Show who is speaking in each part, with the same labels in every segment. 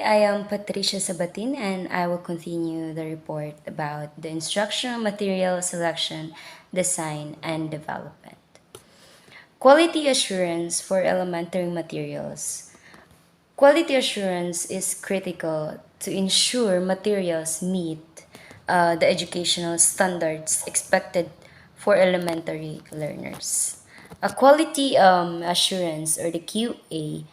Speaker 1: I am Patricia Sabatin and I will continue the report about the instructional material selection, design, and development. Quality assurance for elementary materials. Quality assurance is critical to ensure materials meet the educational standards expected for elementary learners. A quality assurance, or the QA,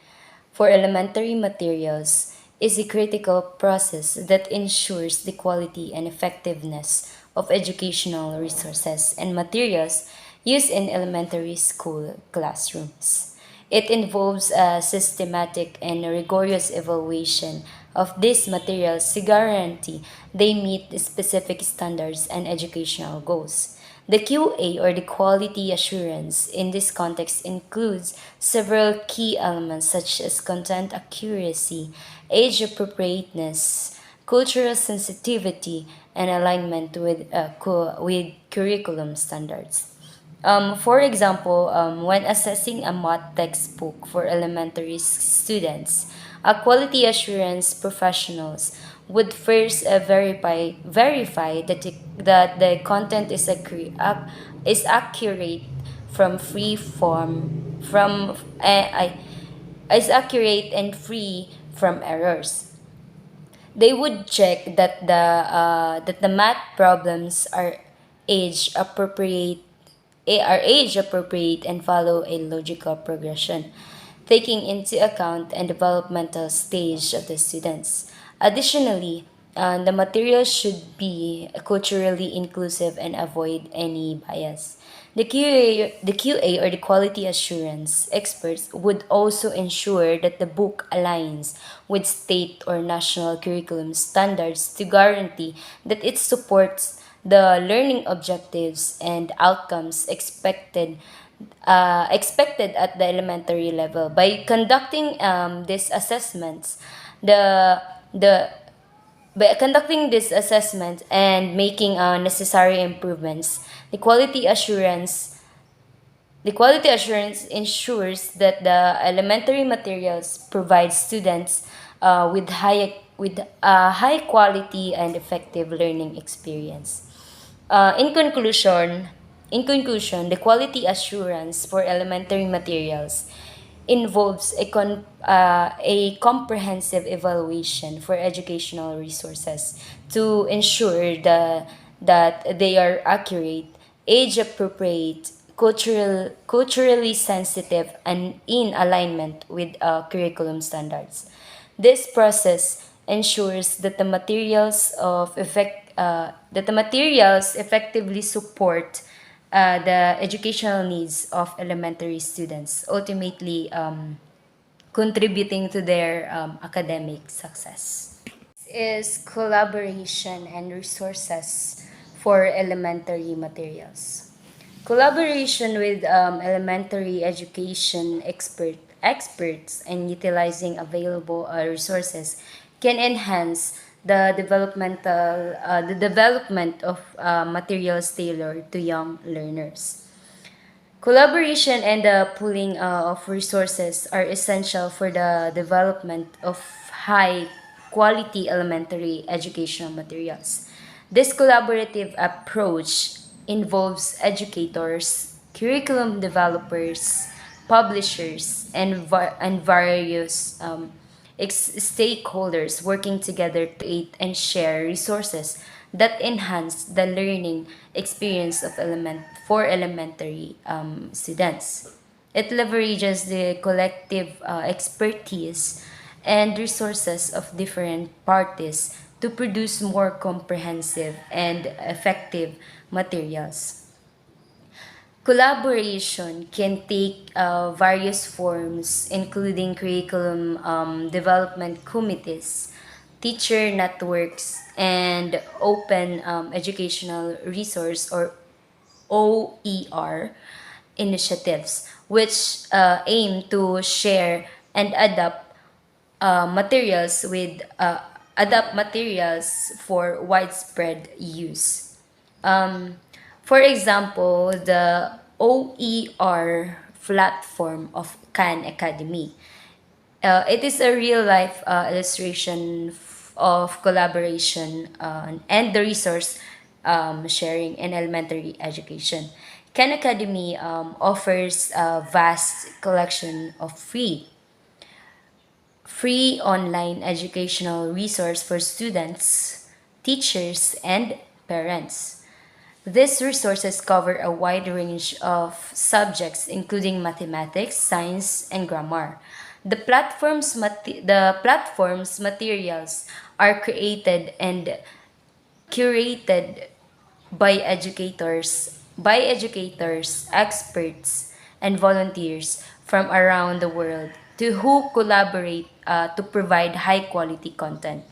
Speaker 1: for elementary materials is a critical process that ensures the quality and effectiveness of educational resources and materials used in elementary school classrooms. It involves a systematic and rigorous evaluation of these materials to guarantee they meet specific standards and educational goals. The QA, or the quality assurance, in this context includes several key elements such as content accuracy, age appropriateness, cultural sensitivity, and alignment with curriculum standards. For example, when assessing a math textbook for elementary students, a quality assurance professionals would first verify that the content is accurate from free form from is accurate and free from errors. They would check that the math problems age appropriate and follow a logical progression, taking into account and developmental stage of the students. Additionally, the material should be culturally inclusive and avoid any bias. The QA, or the quality assurance experts, would also ensure that the book aligns with state or national curriculum standards to guarantee that it supports the learning objectives and outcomes expected at the elementary level. By conducting these assessments, the the by conducting this assessment and making necessary improvements, the quality assurance ensures that the elementary materials provide students with high quality and effective learning experience. Uh, in conclusion, in conclusion, the quality assurance for elementary materials involves a comprehensive evaluation for educational resources to ensure that they are accurate, age appropriate, culturally sensitive, and in alignment with curriculum standards. This process ensures that the materials effectively support the educational needs of elementary students, ultimately contributing to their academic success. Is collaboration and resources for elementary materials. Collaboration with elementary education experts and utilizing available resources can enhance the development of materials tailored to young learners. Collaboration and the pooling of resources are essential for the development of high quality elementary educational materials. This collaborative approach involves educators, curriculum developers, publishers, and various stakeholders working together to create and share resources that enhance the learning experience of elementary students. It leverages the collective expertise and resources of different parties to produce more comprehensive and effective materials. Collaboration can take various forms, including curriculum development committees, teacher networks, and open educational resource, or OER initiatives, which aim to share and adapt materials for widespread use. Um, for example, the OER platform of Khan Academy. It is a real life illustration of collaboration and the resource sharing in elementary education. Khan Academy offers a vast collection of free online educational resource for students, teachers, and parents. These resources cover a wide range of subjects, including mathematics, science, and grammar. The platform's materials are created and curated by educators, experts, and volunteers from around the world to who collaborate to provide high quality content.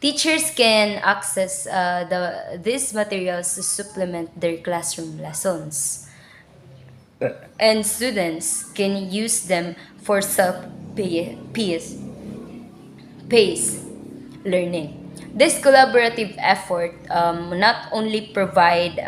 Speaker 1: Teachers can access these materials to supplement their classroom lessons, and students can use them for self-paced learning. This collaborative effort not only provides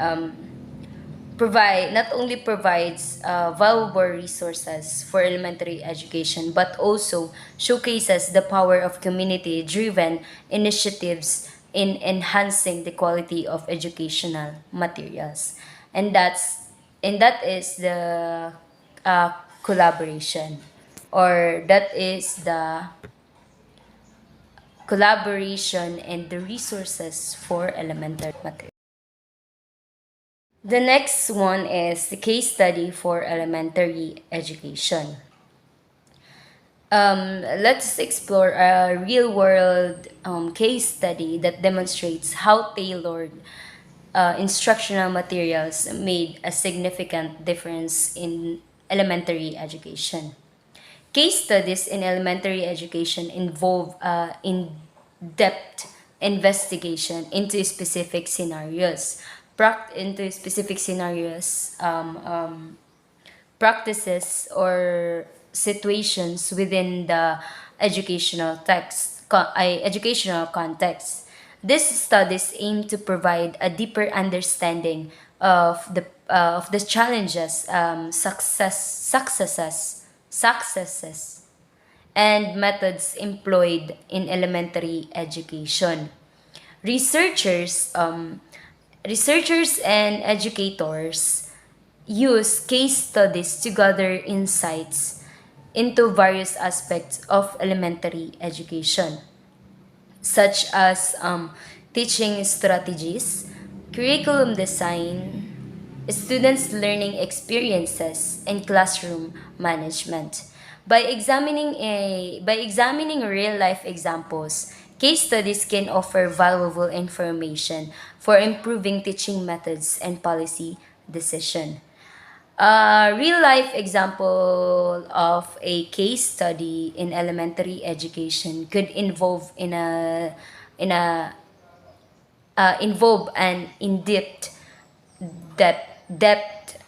Speaker 1: valuable resources for elementary education, but also showcases the power of community-driven initiatives in enhancing the quality of educational materials, and that is the uh, collaboration, or that is the collaboration and the resources for elementary materials. The next one is the case study for elementary education. Let's explore a real world case study that demonstrates how tailored instructional materials made a significant difference in elementary education. Case studies in elementary education involve in depth investigation into specific scenarios, practices or situations within the educational context. These studies aim to provide a deeper understanding of the challenges, successes, and methods employed in elementary education. Researchers, um, researchers and educators use case studies to gather insights into various aspects of elementary education, such as teaching strategies, curriculum design, students' learning experiences, and classroom management. By examining real life examples, case studies can offer valuable information for improving teaching methods and policy decision. A real life example of a case study in elementary education could in a involve an in depth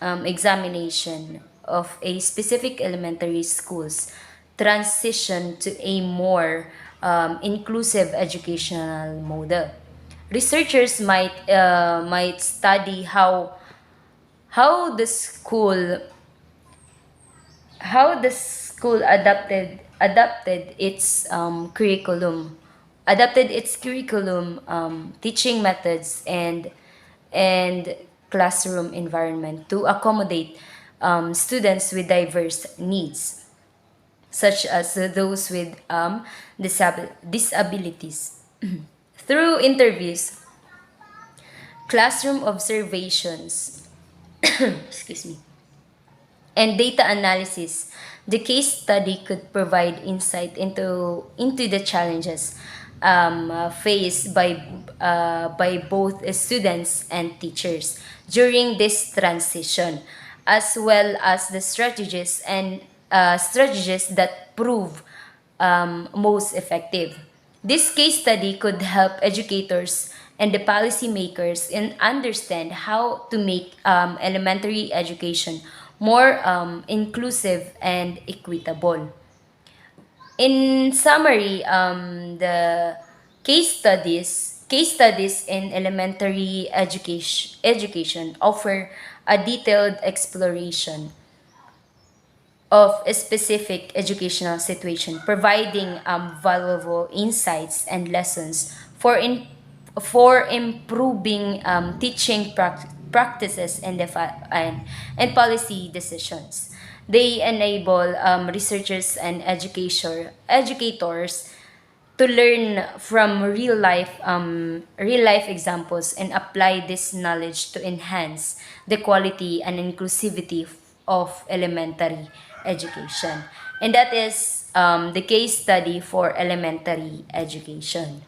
Speaker 1: examination of a specific elementary school's transition to a more inclusive educational model. Researchers might study how the school how the school adapted its curriculum, teaching methods, and classroom environment to accommodate students with diverse needs, such as those with disabilities. Through interviews, classroom observations, excuse me, and data analysis, the case study could provide insight into the challenges faced by both students and teachers during this transition, as well as the strategies that prove most effective. This case study could help educators and the policymakers in understand how to make elementary education more inclusive and equitable. In summary, the case studies in elementary education offer a detailed exploration of a specific educational situation, providing valuable insights and lessons for improving teaching practices and policy decisions. They enable researchers and educators to learn from real life examples and apply this knowledge to enhance the quality and inclusivity of elementary education. And that is the case study for elementary education.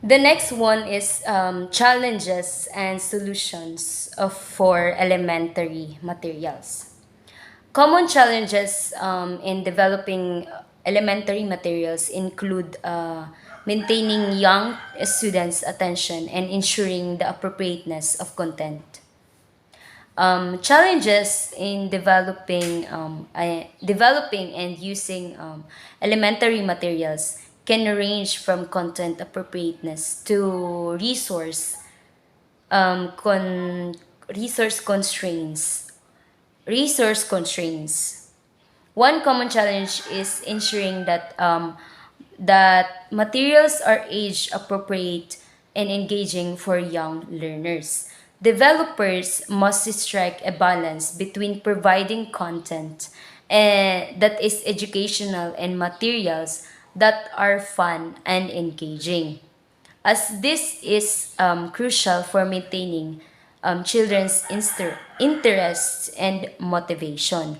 Speaker 1: The next one is challenges and solutions for elementary materials. Common challenges in developing elementary materials include maintaining young students' attention and ensuring the appropriateness of content. Challenges in developing and using elementary materials can range from content appropriateness to um, con- resource constraints. Resource constraints. One common challenge is ensuring that materials are age appropriate and engaging for young learners. Developers must strike a balance between providing content that is educational and materials that are fun and engaging, as this is crucial for maintaining children's interests and motivation.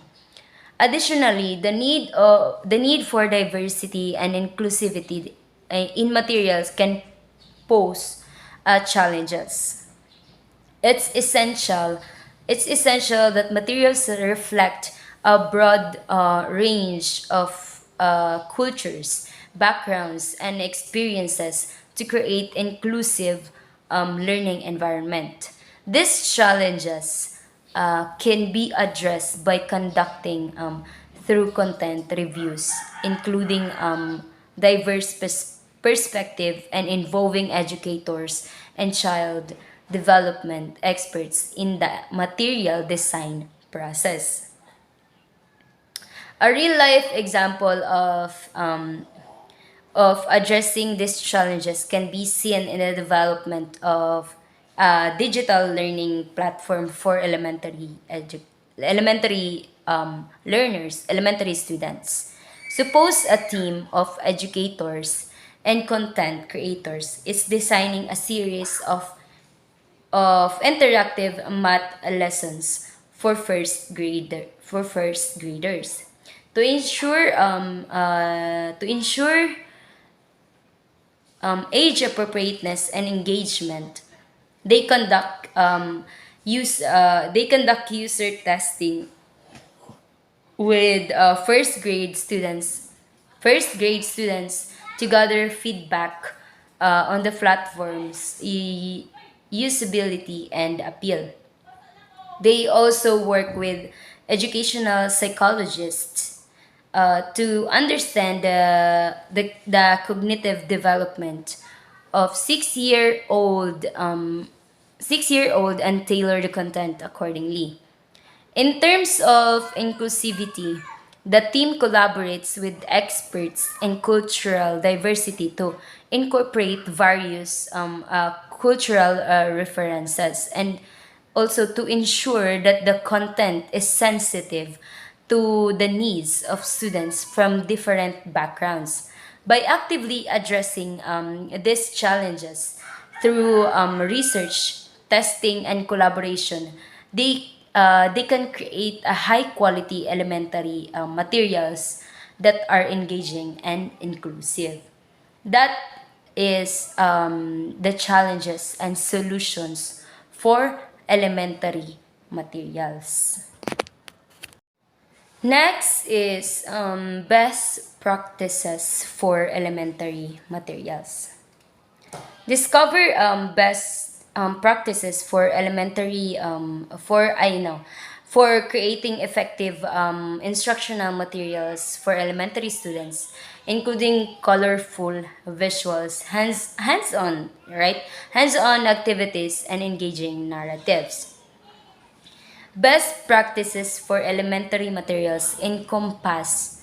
Speaker 1: Additionally, the need for diversity and inclusivity in materials can pose challenges. It's essential. It's essential that materials reflect a broad range of cultures, backgrounds, and experiences to create inclusive learning environment. These challenges can be addressed by conducting through content reviews, including diverse perspective and involving educators and child development experts in the material design process. A real life example of addressing these challenges can be seen in the development of a digital learning platform for elementary elementary students. Suppose a team of educators and content creators is designing a series of interactive math lessons for first graders. To ensure age appropriateness and engagement, they conduct user testing with first grade students to gather feedback on the platform's usability and appeal. They also work with educational psychologists to understand the cognitive development of 6 year old and tailor the content accordingly. In terms of inclusivity, the team collaborates with experts in cultural diversity to incorporate various cultural references and also to ensure that the content is sensitive to the needs of students from different backgrounds. By actively addressing these challenges through research, testing, and collaboration, they can create a high quality elementary materials that are engaging and inclusive. That is the challenges and solutions for elementary materials. Next is best practices for elementary materials. Discover best practices for elementary for creating effective instructional materials for elementary students, including colorful visuals, hands-on, right? Hands-on activities and engaging narratives. Best practices for elementary materials encompass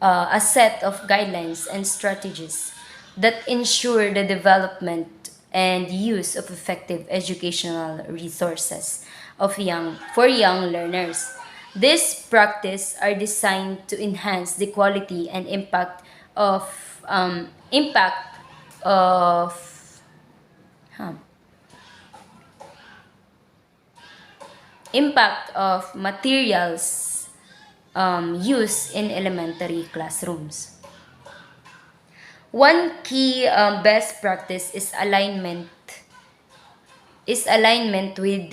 Speaker 1: a set of guidelines and strategies that ensure the development and use of effective educational resources for young learners. These practices are designed to enhance the quality and of impact of huh, materials used in elementary classrooms. One key best practice is alignment with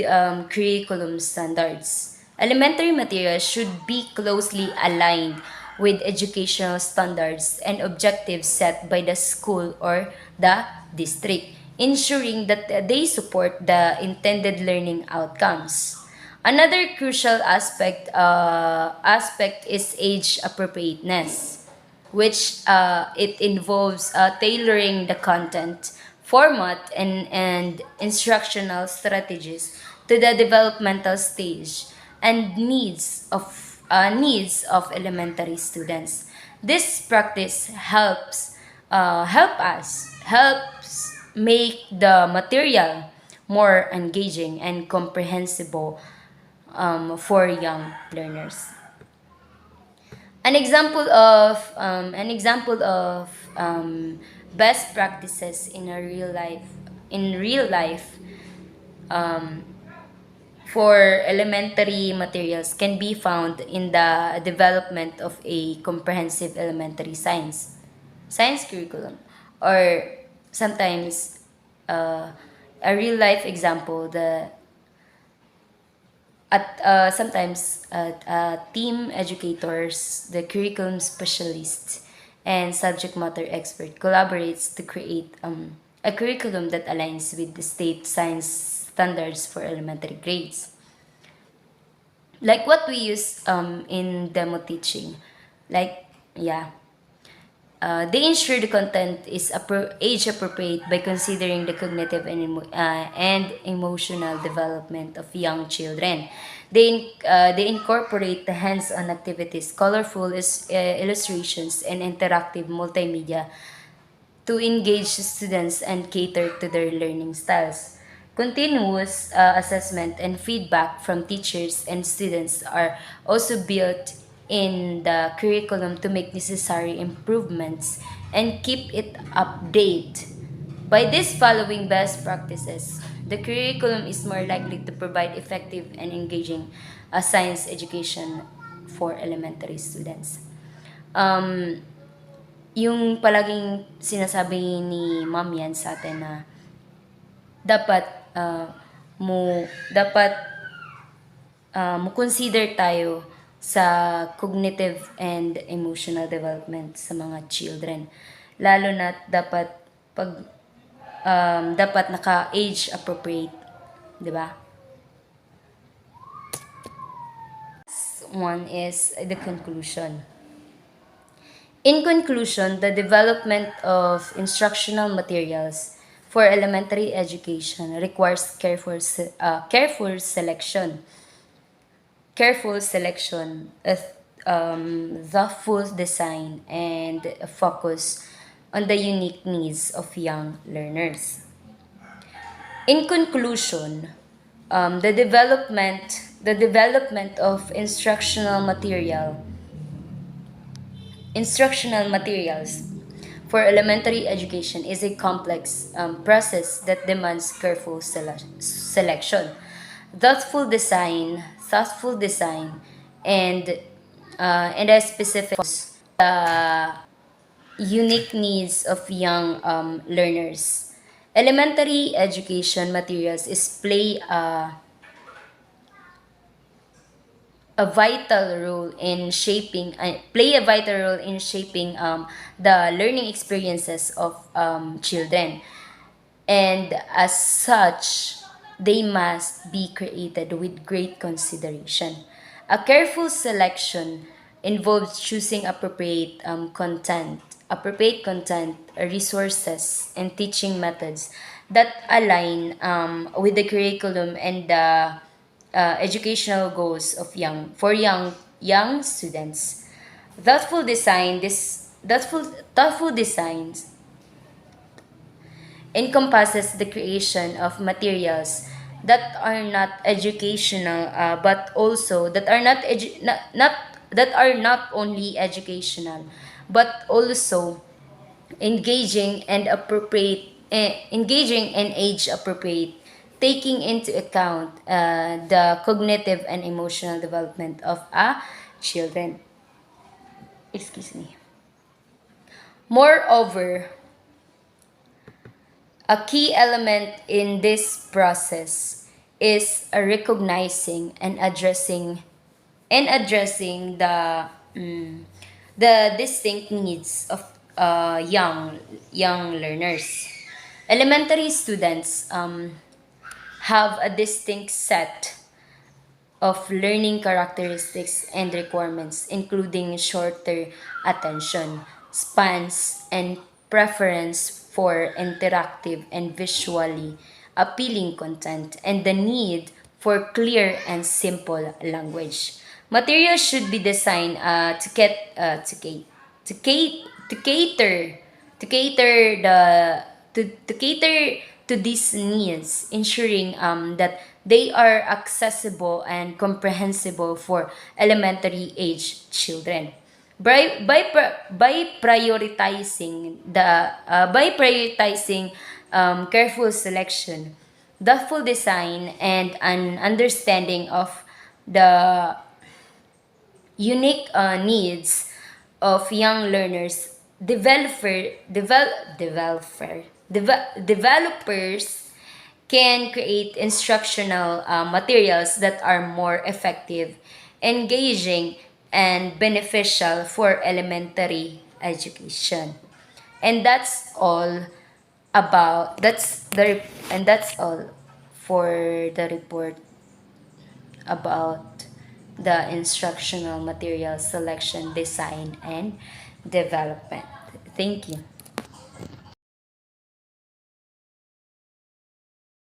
Speaker 1: curriculum standards. Elementary materials should be closely aligned with educational standards and objectives set by the school or the district, ensuring that they support the intended learning outcomes. Another crucial aspect is age appropriateness, which it involves tailoring the content, format, and instructional strategies to the developmental stage and needs of elementary students. This practice helps make the material more engaging and comprehensible for young learners. An example of best practices in real life for elementary materials can be found in the development of a comprehensive elementary science curriculum, or sometimes a real life example, the at sometimes team educators, the curriculum specialists, and subject matter expert collaborates to create a curriculum that aligns with the state science standards for elementary grades. Like what we use in demo teaching, like yeah, they ensure the content is age appropriate by considering the cognitive and emotional development of young children. They incorporate the hands-on activities, colorful illustrations, and interactive multimedia to engage students and cater to their learning styles. Continuous assessment and feedback from teachers and students are also built in the curriculum to make necessary improvements and keep it updated. By this following best practices, the curriculum is more likely to provide effective and engaging science education for elementary students. Um, yung palaging sinasabi ni ma'am yan sa atin na dapat dapat mo consider tayo sa cognitive and emotional development sa mga children, lalo na dapat pag dapat naka age appropriate, di ba? One is the conclusion. In conclusion, the development of instructional materials for elementary education requires careful selection, thoughtful design, and a focus on the unique needs of young learners. In conclusion, the development of instructional materials for elementary education is a complex process that demands careful selection, thoughtful design, and a specific the unique needs of young learners. Elementary education materials play a vital role in shaping the learning experiences of children, and as such they must be created with great consideration. A careful selection involves choosing appropriate content, resources, and teaching methods that align with the curriculum and the educational goals of young students. Thoughtful designs encompasses the creation of materials that are not educational, but also that are not only educational, but also engaging and age appropriate, taking into account the cognitive and emotional development of children. Excuse me. Moreover, a key element in this process is recognizing and addressing the distinct needs of young learners. Elementary students have a distinct set of learning characteristics and requirements, including shorter attention spans and preference for interactive and visually appealing content, and the need for clear and simple language. Materials should be designed to cater to cater to these needs, ensuring that they are accessible and comprehensible for elementary age children. By prioritizing careful selection, thoughtful design, and an understanding of the unique needs of young learners, developers can create instructional materials that are more effective, engaging, and beneficial for elementary education. And that's all for the report about the instructional material selection, design, and development. Thank you.